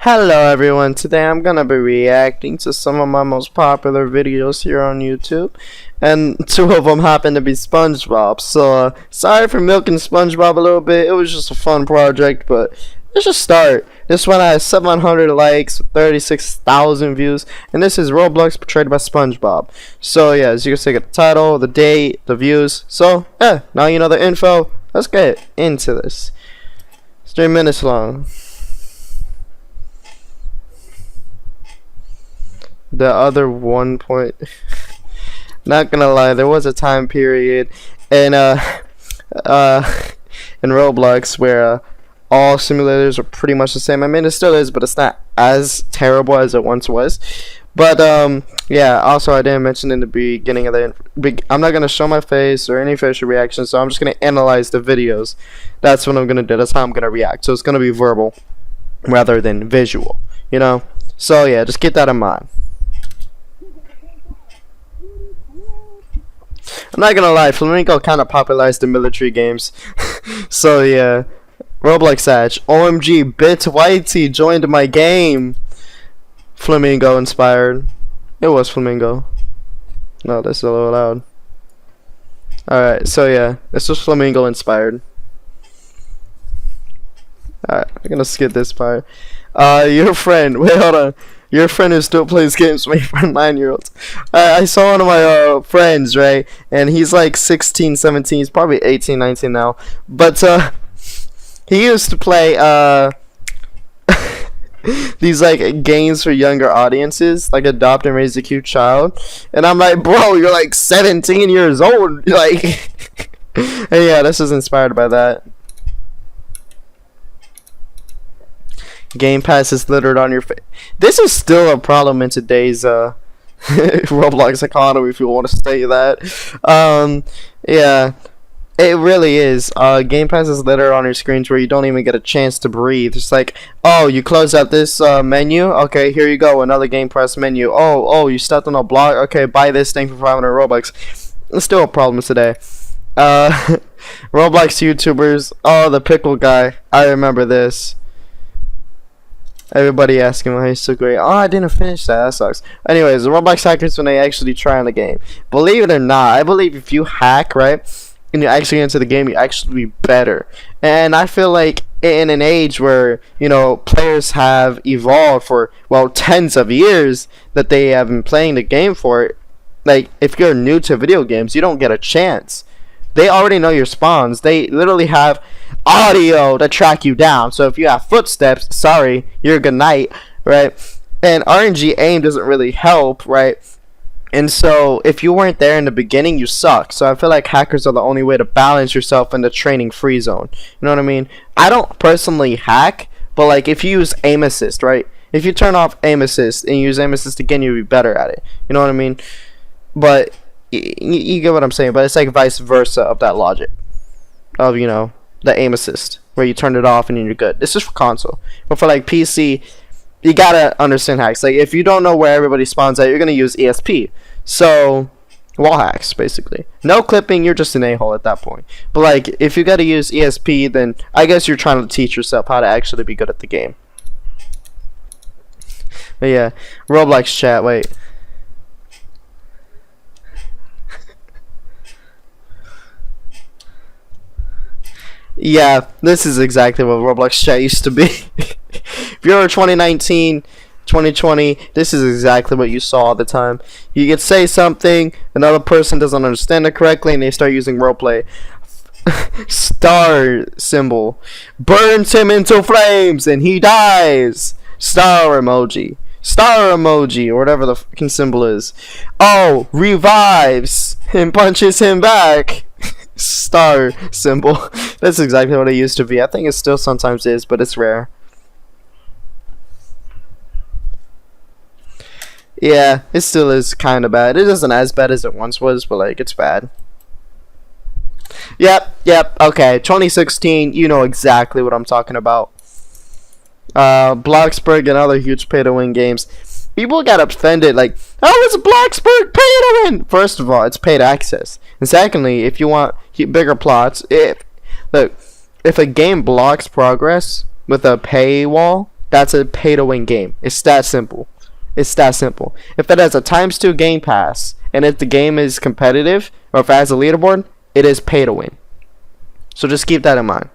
Hello everyone, today I'm gonna be reacting to some of my most popular videos here on YouTube, and two of them happen to be SpongeBob, so sorry for milking SpongeBob a little bit. It was just a fun project, but let's just start. This one has 700 likes, 36,000 views, and this is Roblox portrayed by SpongeBob. So yeah, as you can see, get the title, the date, the views, so yeah, now you know the info. Let's get into this. It's 3 minutes long. The other one point, not gonna lie, there was a time period in in Roblox where all simulators are pretty much the same. I mean, it still is, but it's not as terrible as it once was. But yeah, also I didn't mention in the beginning of I'm not gonna show my face or any facial reactions, so I'm just gonna analyze the videos. That's what I'm gonna do. That's how I'm gonna react. So it's gonna be verbal rather than visual, you know. So yeah, just keep that in mind. I'm not gonna lie, Flamingo kind of popularized the military games. So yeah, Roblox Hatch. OMG, Bit Whitey joined my game. Flamingo inspired. It was Flamingo. No, that's a little loud. Alright, so yeah, this was Flamingo inspired. Alright, I'm gonna skip this part. Your friend, wait, hold on. Your friend who still plays games with me for 9-year-olds. I saw one of my friends, right? And he's like 16, 17. He's probably 18, 19 now. But he used to play these like games for younger audiences, like Adopt and Raise a Cute Child. And I'm like, bro, you're like 17 years old. Like, and yeah, this is inspired by that. Game Pass is littered on your face. This is still a problem in today's Roblox economy, if you want to say that. Yeah, it really is. Game Pass is littered on your screens where you don't even get a chance to breathe. It's like, oh, you close out this menu. Okay, here you go, another Game Pass menu. Oh, you stepped on a block. Okay, buy this thing for 500 Robux. It's still a problem today. Roblox YouTubers. Oh, the pickle guy. I remember this. Everybody asking why he's so great. Oh, I didn't finish that. That sucks. Anyways, the Roblox hackers, when they actually try on the game. Believe it or not, I believe if you hack, right, and you actually get into the game, you actually be better. And I feel like in an age where, you know, players have evolved for, well, tens of years that they have been playing the game for, like, if you're new to video games, you don't get a chance. They already know your spawns. They literally have audio to track you down. So if you have footsteps, sorry, you're good night, right? And RNG aim doesn't really help, right? And so if you weren't there in the beginning, you suck. So I feel like hackers are the only way to balance yourself in the training free zone. You know what I mean? I don't personally hack, but like if you use aim assist, right? If you turn off aim assist and use aim assist again, you'll be better at it. You know what I mean? But you get what I'm saying, but it's like vice versa of that logic of, you know, the aim assist where you turn it off and then you're good. This is for console, but for like PC, you gotta understand hacks. Like if you don't know where everybody spawns at, you're gonna use ESP. So wall hacks, basically. No clipping, you're just an a-hole at that point. But like if you gotta use ESP, then I guess you're trying to teach yourself how to actually be good at the game. But yeah, Roblox chat. Wait. Yeah, this is exactly what Roblox chat used to be. If you're 2019, 2020, this is exactly what you saw all the time. You could say something, another person doesn't understand it correctly, and they start using roleplay. Star symbol. Burns him into flames, and he dies. Star emoji. Star emoji, or whatever the fucking symbol is. Oh, revives and punches him back. Star symbol. That's exactly what it used to be. I think it still sometimes is, but it's rare. Yeah, it still is kind of bad. It isn't as bad as it once was, but like it's bad. Yep, okay. 2016, you know exactly what I'm talking about. Bloxburg and other huge pay-to-win games. People got offended, like, oh, it's Bloxburg pay to win. First of all, it's paid access, and secondly, if you want bigger plots, if a game blocks progress with a paywall, that's a pay to win game. It's that simple. It's that simple. If it has a times 2 game pass and if the game is competitive or if it has a leaderboard, it is pay to win. So just keep that in mind.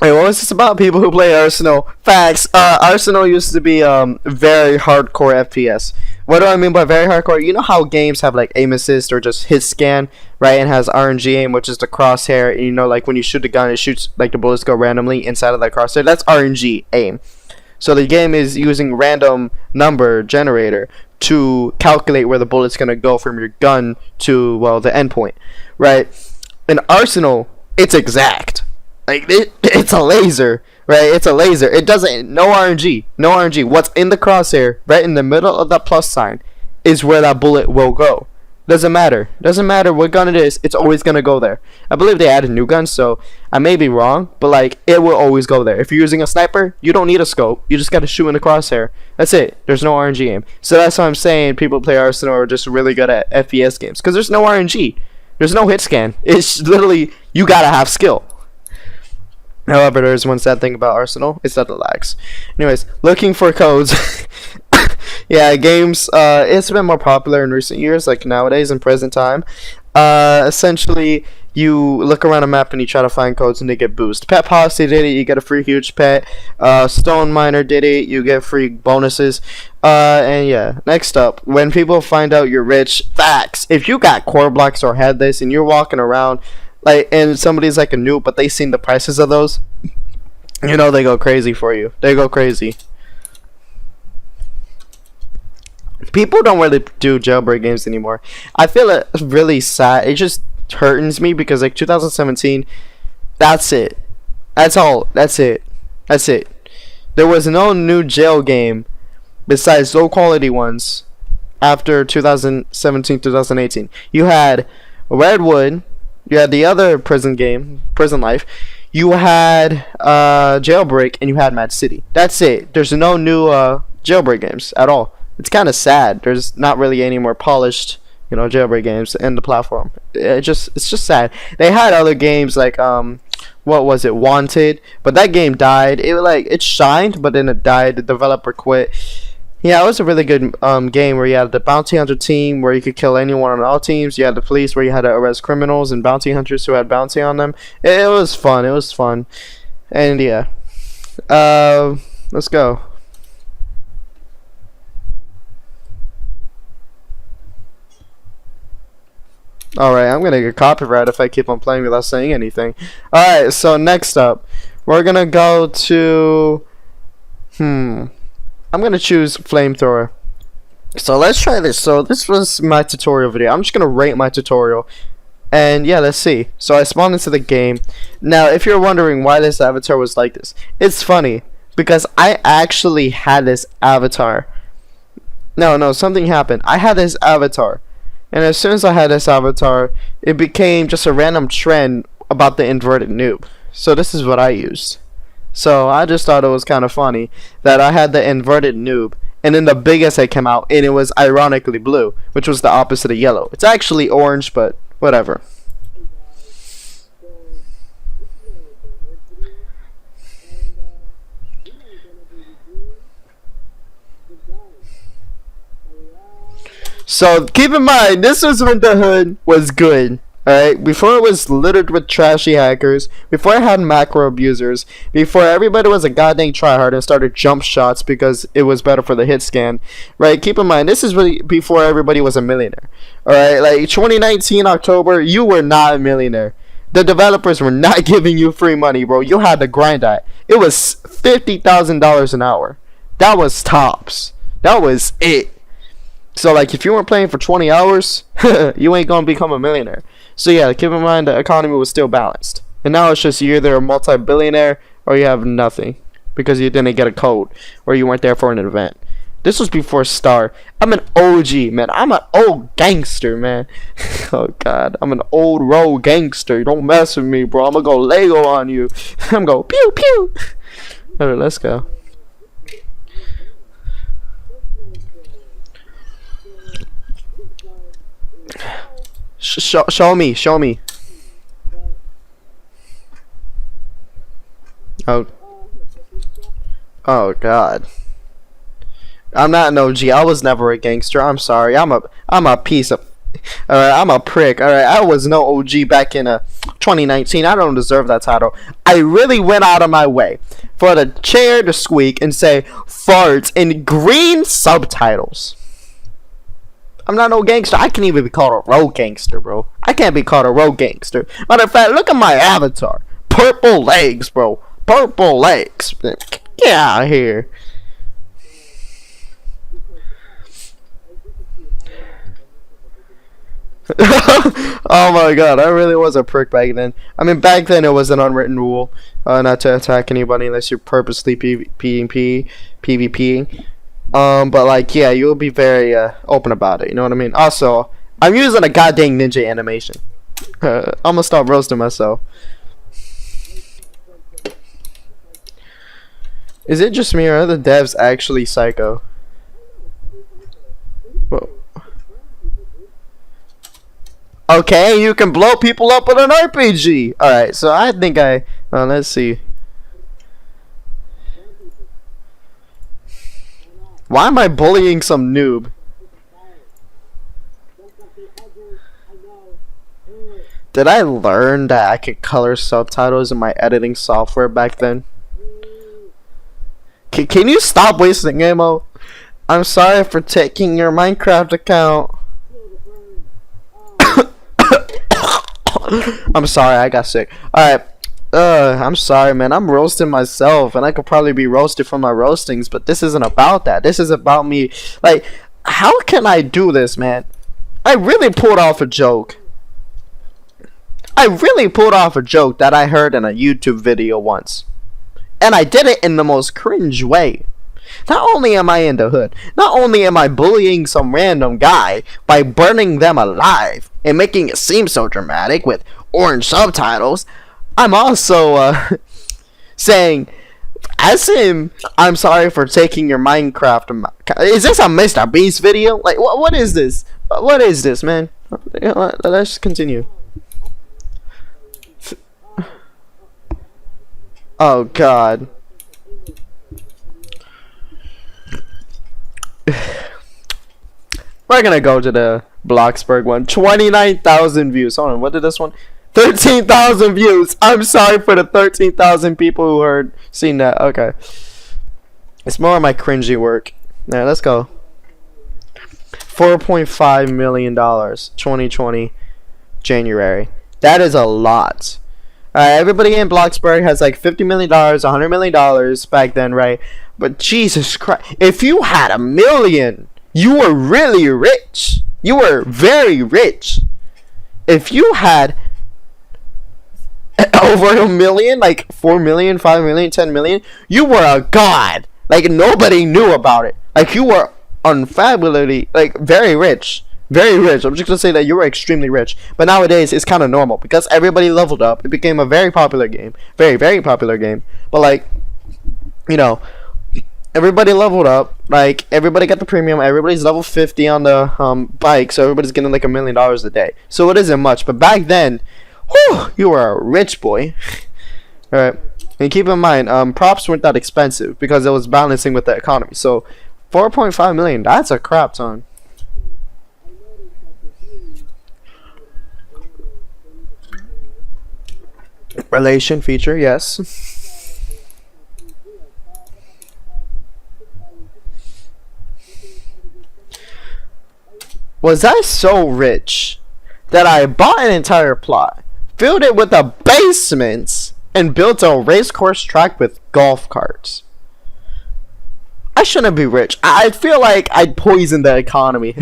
Hey, what was this about? People who play Arsenal. Facts. Arsenal used to be very hardcore FPS. What do I mean by very hardcore? You know how games have like aim assist or just hit scan, right? And has RNG aim, which is the crosshair. And you know, like when you shoot the gun, it shoots like the bullets go randomly inside of that crosshair. That's RNG aim. So the game is using random number generator to calculate where the bullet's gonna go from your gun to, well, the endpoint, right? In Arsenal, it's exact. Like it's a laser, right? It's a laser. It doesn't, no RNG, no RNG. What's in the crosshair, right in the middle of that plus sign, is where that bullet will go. Doesn't matter. Doesn't matter what gun it is. It's always gonna go there. I believe they added new guns, so I may be wrong, but like it will always go there. If you're using a sniper, you don't need a scope. You just gotta shoot in the crosshair. That's it. There's no RNG aim. So that's why I'm saying people play Arsenal are just really good at FPS games because there's no RNG. There's no hit scan. It's literally you gotta have skill. However, there's one sad thing about Arsenal. It's that it lags. Anyways, looking for codes. Yeah, games. It's been more popular in recent years, like nowadays in present time. Essentially, you look around a map and you try to find codes and they get boost. Pet Posse did it. You get a free huge pet. Stone Miner did it. You get free bonuses. And yeah, next up, when people find out you're rich, facts. If you got core blocks or had this and you're walking around, like, and somebody's like a noob, but they seen the prices of those, you know, they go crazy for you. They go crazy. People don't really do jailbreak games anymore. I feel it really sad. It just hurts me because like 2017, that's it. That's all. That's it. That's it. There was no new jail game besides low quality ones after 2017, 2018. You had Redwood. You had the other prison game, Prison Life. You had Jailbreak, and you had Mad City. That's it. There's no new jailbreak games at all. It's kind of sad. There's not really any more polished, you know, jailbreak games in the platform. It's just sad. They had other games like what was it, Wanted, but that game died. It shined, but then it died. The developer quit. Yeah, it was a really good game where you had the bounty hunter team where you could kill anyone on all teams. You had the police where you had to arrest criminals and bounty hunters who had bounty on them. It was fun. It was fun. And yeah. Let's go. Alright, I'm gonna get copyright if I keep on playing without saying anything. Alright, so next up, we're gonna go to... I'm gonna choose flamethrower. So let's try this. So this was my tutorial video. I'm just gonna rate my tutorial, and yeah, let's see. So I spawned into the game. Now, if you're wondering why this avatar was like this, it's funny because I actually had this avatar. No, something happened. I had this avatar, and as soon as I had this avatar, it became just a random trend about the inverted noob. So this is what I used. So I just thought it was kind of funny that I had the inverted noob, and then the biggest head came out, and it was ironically blue, which was the opposite of yellow. It's actually orange, but whatever. So keep in mind, this was when the hood was good. Alright, before it was littered with trashy hackers, before it had macro abusers, before everybody was a goddamn tryhard and started jump shots because it was better for the hit scan, right? Keep in mind, this is really before everybody was a millionaire. Alright, like 2019 October, you were not a millionaire. The developers were not giving you free money, bro. You had to grind that. It was $50,000 an hour. That was tops. That was it. So like if you weren't playing for 20 hours, you ain't gonna become a millionaire. So yeah, keep in mind the economy was still balanced. And now it's just you're either a multi-billionaire or you have nothing because you didn't get a code or you weren't there for an event. This was before Star. I'm an OG, man. I'm an old gangster, man. Oh god, I'm an old road gangster. Don't mess with me, bro. I'm gonna go Lego on you. I'm gonna go pew pew. Alright, let's go. Show me. Show me. Oh. Oh God. I'm not an OG. I was never a gangster. I'm sorry. I'm a piece of. Alright, I'm a prick. Alright, I was no OG back in 2019. I don't deserve that title. I really went out of my way for the chair to squeak and say farts in green subtitles. I'm not no gangster. I can't even be called a road gangster, bro. I can't be called a road gangster. Matter of fact, look at my avatar. Purple legs, bro. Purple legs. Get out of here. Oh my God, I really was a prick back then. I mean, back then it was an unwritten rule not to attack anybody unless you're purposely PvPing. But like, yeah, you'll be very open about it. You know what I mean? Also, I'm using a goddamn ninja animation. I'm gonna stop roasting myself. Is it just me or are the devs actually psycho? Whoa. Okay, you can blow people up with an RPG. Alright, so I think let's see. Why am I bullying some noob? Did I learn that I could color subtitles in my editing software back then? Can you stop wasting ammo? I'm sorry for taking your Minecraft account. I'm sorry, I got sick. Alright. I'm sorry, man. I'm roasting myself, and I could probably be roasted for my roastings, but this isn't about that. This is about me. Like, how can I do this, man? I really pulled off a joke. I really pulled off a joke that I heard in a YouTube video once. And I did it in the most cringe way. Not only am I in the hood, not only am I bullying some random guy by burning them alive and making it seem so dramatic with orange subtitles, I'm also saying, as him, I'm sorry for taking your Minecraft. Is this a Mr. Beast video? Like, what is this? What is this, man? Let's continue. Oh God. We're gonna go to the Bloxburg one. 29,000 views. Hold on, what did this one? 13,000 views. I'm sorry for the 13,000 people who heard seen that. Okay. It's more of my cringy work. Now let's go. $4.5 million 2020 January. That is a lot. Everybody in Bloxburg has like $50 million, $100 million back then, right? But Jesus Christ, if you had $1 million, you were really rich. You were very rich. If you had over $1 million, like 4 million, 5 million, 10 million, you were a god. Like nobody knew about it. Like you were unfabulously, like very rich. Very rich. I'm just gonna say that you were extremely rich. But nowadays it's kind of normal because everybody leveled up. It became a very popular game. Very, very popular game. But like, you know, everybody leveled up. Like everybody got the premium. Everybody's level 50 on the bike. So everybody's getting like $1 million a day. So it isn't much. But back then, whew, you were a rich boy. Alright. And keep in mind, props weren't that expensive because it was balancing with the economy. So 4.5 million, that's a crap ton. Relation feature, yes. Was I so rich that I bought an entire plot, filled it with a basement, and built a racecourse track with golf carts? I shouldn't be rich. I feel like I'd poison the economy.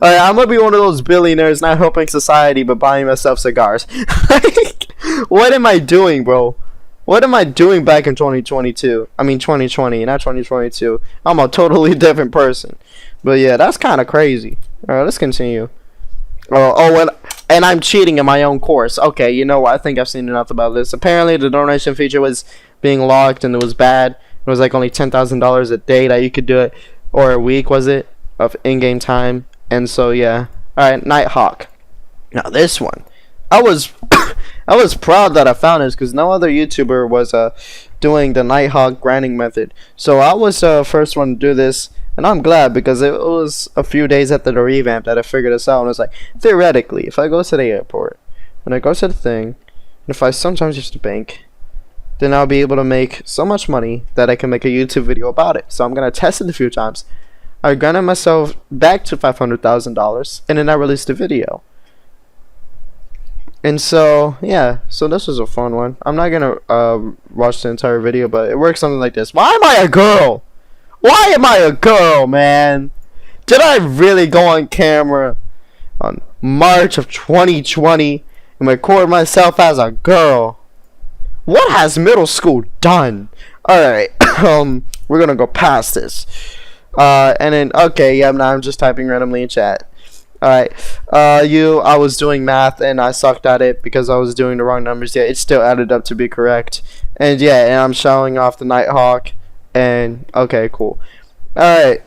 I'm gonna be one of those billionaires not helping society but buying myself cigars. Like, what am I doing, bro? What am I doing back in 2022? I mean 2020, not 2022. I'm a totally different person. But yeah, that's kind of crazy. Alright, let's continue. And I'm cheating in my own course. Okay, you know what? I think I've seen enough about this. Apparently, the donation feature was being locked and it was bad. It was like only $10,000 a day that you could do it, or a week, was it, of in-game time? And so yeah. All right, Nighthawk. Now this one, I was I was proud that I found this because no other YouTuber was doing the Nighthawk grinding method. So I was first one to do this, and I'm glad because it was a few days after the revamp that I figured this out. And it's like, theoretically, if I go to the airport and I go to the thing, and if I sometimes use the bank, then I'll be able to make so much money that I can make a YouTube video about it. So I'm gonna test it a few times. I granted myself back to $500,000, and then I released a video. And so, yeah, so this was a fun one. I'm not gonna watch the entire video, but it works something like this. Why am I a girl? Why am I a girl, man? Did I really go on camera on March of 2020 and record myself as a girl? What has middle school done? Alright, we're gonna go past this. And then, okay, yeah, now I'm just typing randomly in chat. Alright, I was doing math and I sucked at it because I was doing the wrong numbers. Yeah, it still added up to be correct. And yeah, and I'm showing off the Nighthawk. And, okay, cool. Alright,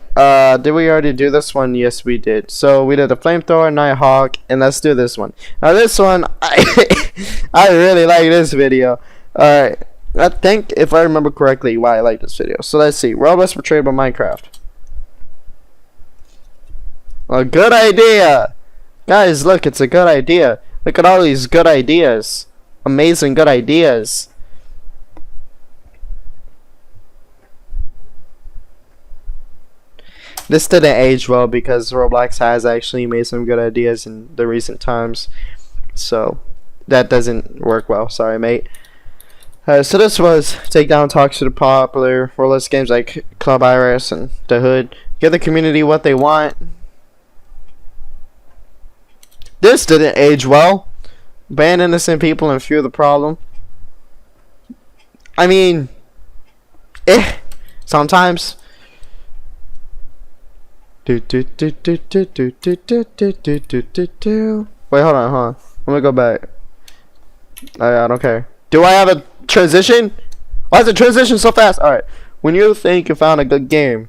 did we already do this one? Yes, we did. So, we did the Flamethrower, Nighthawk, and let's do this one. Now, this one, I really like this video. Alright, I think, if I remember correctly, why I like this video. So, let's see. Roblox portrayed by Minecraft. A good idea! Guys, look, it's a good idea. Look at all these good ideas. Amazing good ideas. This didn't age well because Roblox has actually made some good ideas in the recent times. So, that doesn't work well. Sorry, mate. So this was take down talks to the popular Roblox games like Club Iris and The Hood. Give the community what they want. This didn't age well. Ban innocent people and fear the problem. I mean, sometimes. Wait, hold on. Let me go back. I don't care. Do I have a transition? Why is the transition so fast? Alright. When you think you found a good game,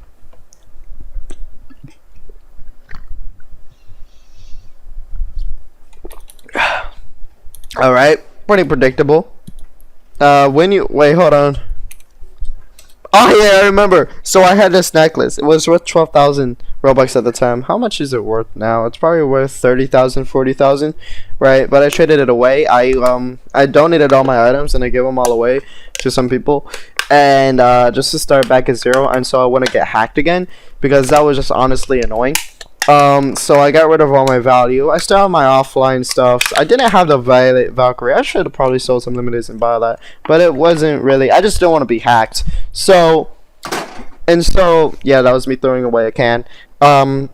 alright, pretty predictable. When you wait, hold on. Oh yeah, I remember. So I had this necklace. It was worth 12,000 Robux at the time. How much is it worth now? It's probably worth 30,000, 40,000, right? But I traded it away. I donated all my items and I gave them all away to some people, and just to start back at zero. And so I wouldn't get hacked again because that was just honestly annoying. So I got rid of all my value. I still have my offline stuff. I didn't have the Violet Valkyrie. I should have probably sold some limiteds and buy that, but it wasn't really. I just don't want to be hacked. So, yeah, that was me throwing away a can. I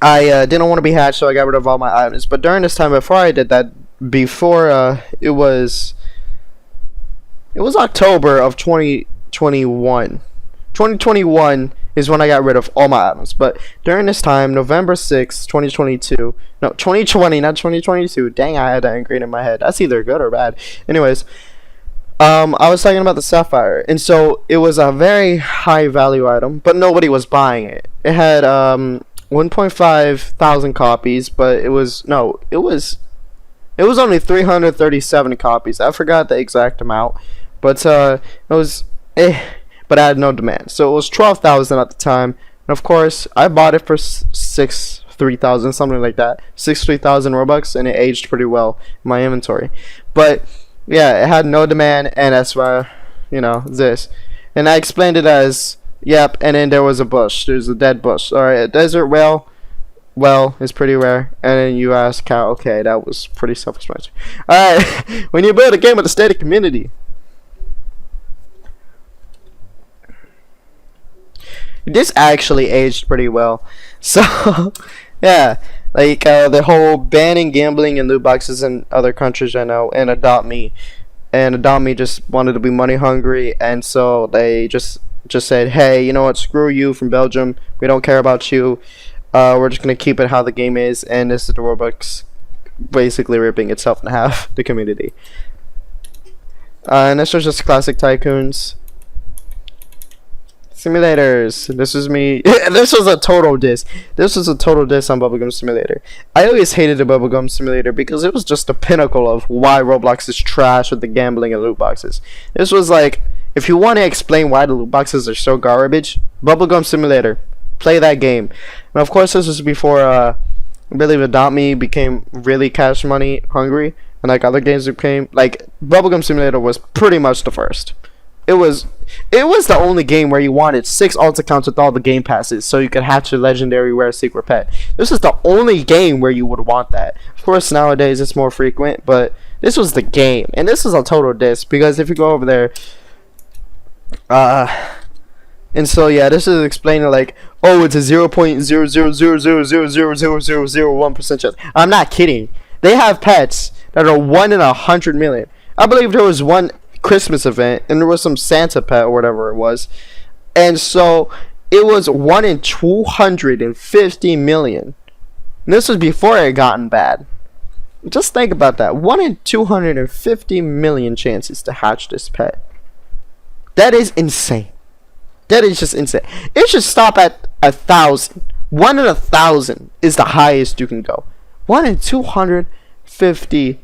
didn't want to be hacked, so I got rid of all my items. But during this time, before I did that, it was October of 2021. 2021 is when I got rid of all my items. But during this time, November 6th, 2022. No, 2020, not 2022. Dang, I had that ingrained in my head. That's either good or bad. Anyways, I was talking about the Sapphire. And so, it was a very high value item, but nobody was buying it. It had 1.5 thousand copies, but it was only 337 copies. I forgot the exact amount. But it was but I had no demand. So it was 12,000 at the time. And of course, I bought it for 3,000, something like that. 3,000 Robux, and it aged pretty well in my inventory. But yeah, it had no demand, and that's why, this. And I explained it as, yep, and then there was a bush. There's a dead bush. Alright, a desert well is pretty rare. And then you ask how, okay, that was pretty self-explanatory. Alright, when you build a game with a static community, this actually aged pretty well. So, yeah, like the whole banning gambling and loot boxes in other countries, I know, and Adopt Me just wanted to be money hungry, and so they just said, hey, you know what, screw you from Belgium, we don't care about you, we're just gonna keep it how the game is. And this is the Roblox basically ripping itself in half, the community. And this was just classic tycoons. Simulators. This is me. This was a total diss. This was a total diss on Bubblegum Simulator. I always hated the Bubblegum Simulator because it was just the pinnacle of why Roblox is trash with the gambling and loot boxes. This was like, if you want to explain why the loot boxes are so garbage, Bubblegum Simulator. Play that game. And of course, this was before Believe It Not Me became really cash money hungry, and like other games became like Bubblegum Simulator was pretty much the first. It was the only game where you wanted 6 alt accounts with all the game passes so you could hatch a legendary rare secret pet. This is the only game where you would want that. Of course, nowadays it's more frequent, but this was the game, and this is a total diss because if you go over there, and so yeah, this is explaining like, oh, it's a 0.00000000001% chance. I'm not kidding. They have pets that are 1 in 100 million. I believe there was one Christmas event and there was some Santa pet or whatever it was, and so it was 1 in 250 million. And this was before it gotten bad. Just think about that. 1 in 250 million chances to hatch this pet. That is insane. That is just insane. It should stop at 1,000. 1 in 1,000 is the highest you can go. 1 in 250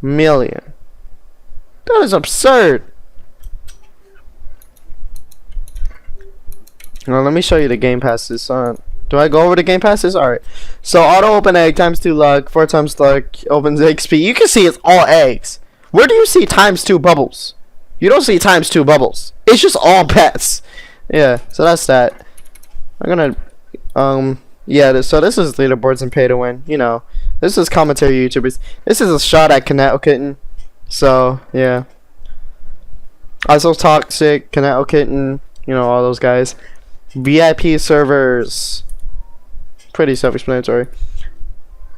million. That is absurd. Well, let me show you the game passes. Do I go over the game passes? Alright. So auto open egg times 2 luck, 4 times luck, opens XP. You can see it's all eggs. Where do you see times 2 bubbles? You don't see times 2 bubbles. It's just all pets. Yeah, so that's that. I'm gonna yeah, so this is leaderboards and pay to win. You know, this is commentary YouTubers. This is a shot at Kineto Kitten. So yeah, also Toxic, Kineto Kitten, you know, all those guys. VIP servers, pretty self-explanatory.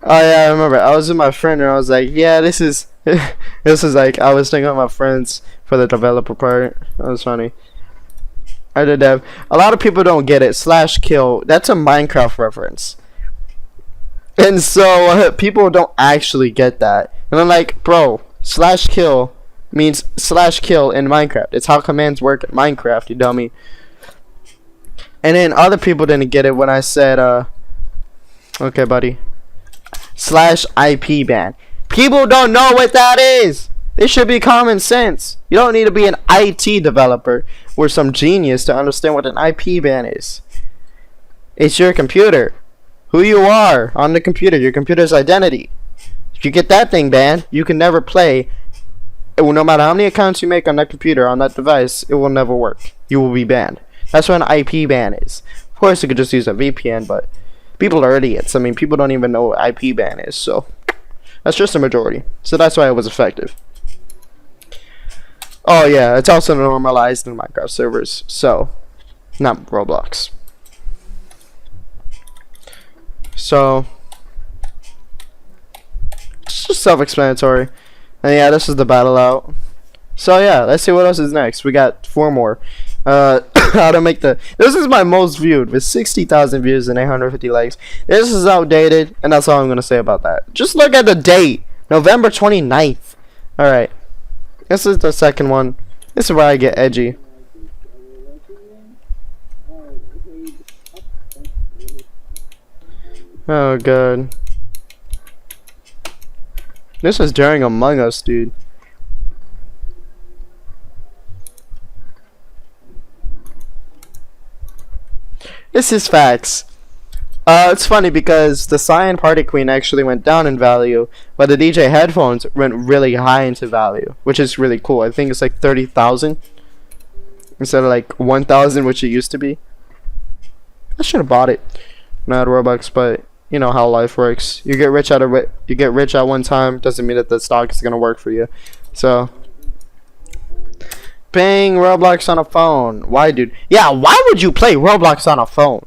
Oh yeah, I remember. I was with my friend and I was like, yeah, this is this is like, I was thinking of my friends for the developer part. That was funny. I did that. A lot of people don't get it. Slash kill. That's a Minecraft reference. And so people don't actually get that. And I'm like, bro, slash kill means slash kill in Minecraft. It's how commands work in Minecraft, you dummy. And then other people didn't get it when I said, okay, buddy. Slash IP ban. People don't know what that is. It should be common sense. You don't need to be an IT developer or some genius to understand what an IP ban is. It's your computer. Who you are on the computer. Your computer's identity. If you get that thing banned, you can never play. No matter how many accounts you make on that computer, on that device, it will never work. You will be banned. That's what an IP ban is. Of course, you could just use a VPN, but people are idiots. I mean, people don't even know what IP ban is, so that's just a majority. So that's why it was effective. Oh yeah, it's also normalized in Minecraft servers, so not Roblox. So it's just self-explanatory. And yeah, this is the battle out. So yeah, let's see what else is next. We got 4 more. How to make the. This is my most viewed with 60,000 views and 850 likes. This is outdated, and that's all I'm gonna say about that. Just look at the date, November 29th. All right. This is the second one. This is where I get edgy. Oh god. This was during Among Us, dude. This is facts. It's funny because the Cyan Party Queen actually went down in value, but the DJ headphones went really high into value, which is really cool. I think it's like 30,000 instead of like 1,000, which it used to be. I should have bought it. Not Robux, but you know how life works. You get rich at one time doesn't mean that the stock is gonna work for you. So, playing Roblox on a phone. Why, dude? Yeah, why would you play Roblox on a phone?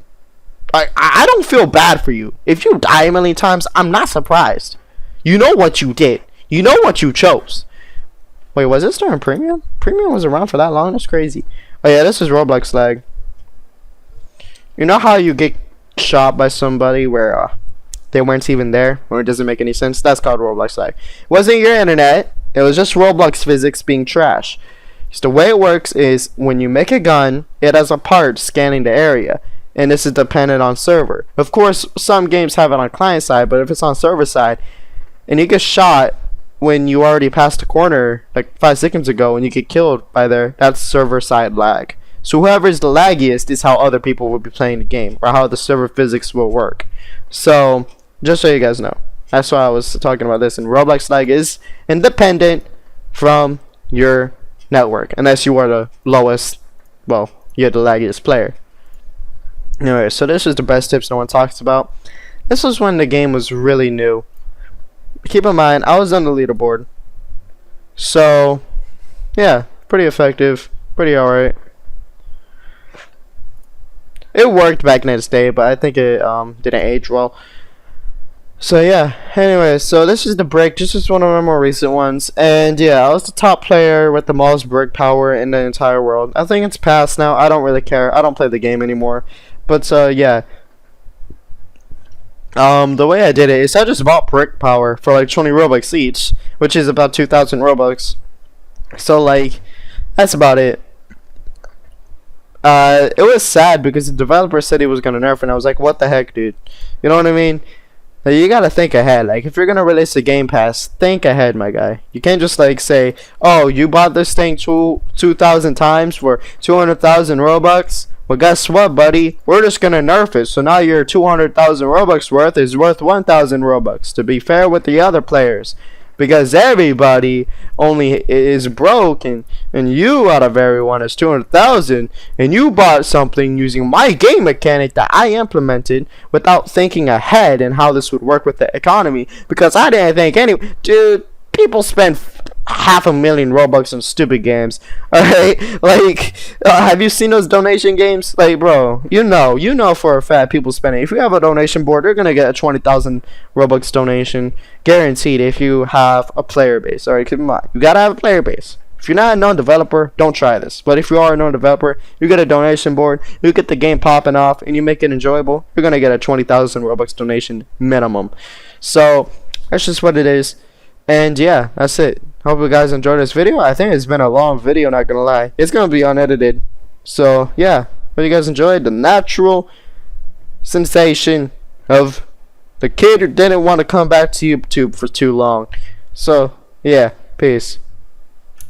I don't feel bad for you. If you die a million times, I'm not surprised. You know what you did. You know what you chose. Wait, was this during Premium? Premium was around for that long? That's crazy. Oh yeah, this is Roblox lag. You know how you get shot by somebody where they weren't even there, or it doesn't make any sense? That's called Roblox lag. It wasn't your internet. It was just Roblox physics being trash. So the way it works is when you make a gun, it has a part scanning the area, and this is dependent on server. Of course, some games have it on client side, but if it's on server side, and you get shot when you already passed the corner like 5 seconds ago and you get killed by there, that's server side lag. So whoever is the laggiest is how other people will be playing the game, or how the server physics will work. So just so you guys know, that's why I was talking about this. And Roblox lag is independent from your network, unless you are the lowest, well, you're the laggiest player. Anyway, so this is the best tips no one talks about. This was when the game was really new. Keep in mind, I was on the leaderboard, so yeah, pretty effective, pretty alright. It worked back in its day, but I think it didn't age well. So yeah, anyway, so this is the break. This is one of my more recent ones, and yeah, I was the top player with the most brick power in the entire world. I think it's past now. I don't really care. I don't play the game anymore, but yeah. The way I did it is I just bought brick power for like 20 Robux each, which is about 2,000 Robux. So like, that's about it. It was sad because the developer said he was gonna nerf, and I was like, what the heck, dude? You know what I mean? Like, you gotta think ahead. Like, if you're gonna release a Game Pass, think ahead, my guy. You can't just like say, oh, you bought this thing 2,000 times for 200,000 Robux. Well, guess what, buddy? We're just gonna nerf it. So now your 200,000 Robux worth is worth 1,000 Robux. To be fair with the other players, because everybody only is broke, and you out of everyone is 200,000, and you bought something using my game mechanic that I implemented without thinking ahead and how this would work with the economy. Because I didn't think dude. People spend 500,000 Robux on stupid games. Alright? Like, have you seen those donation games? Like, bro, you know for a fact people spend it. If you have a donation board, you're gonna get a 20,000 Robux donation guaranteed if you have a player base. Alright, keep in mind, you gotta have a player base. If you're not a known developer, don't try this. But if you are a known developer, you get a donation board, you get the game popping off, and you make it enjoyable, you're gonna get a 20,000 Robux donation minimum. So that's just what it is. And yeah, that's it. Hope you guys enjoyed this video. I think it's been a long video, not gonna lie. It's gonna be unedited. So yeah, hope you guys enjoyed the natural sensation of the kid who didn't want to come back to YouTube for too long. So yeah, peace.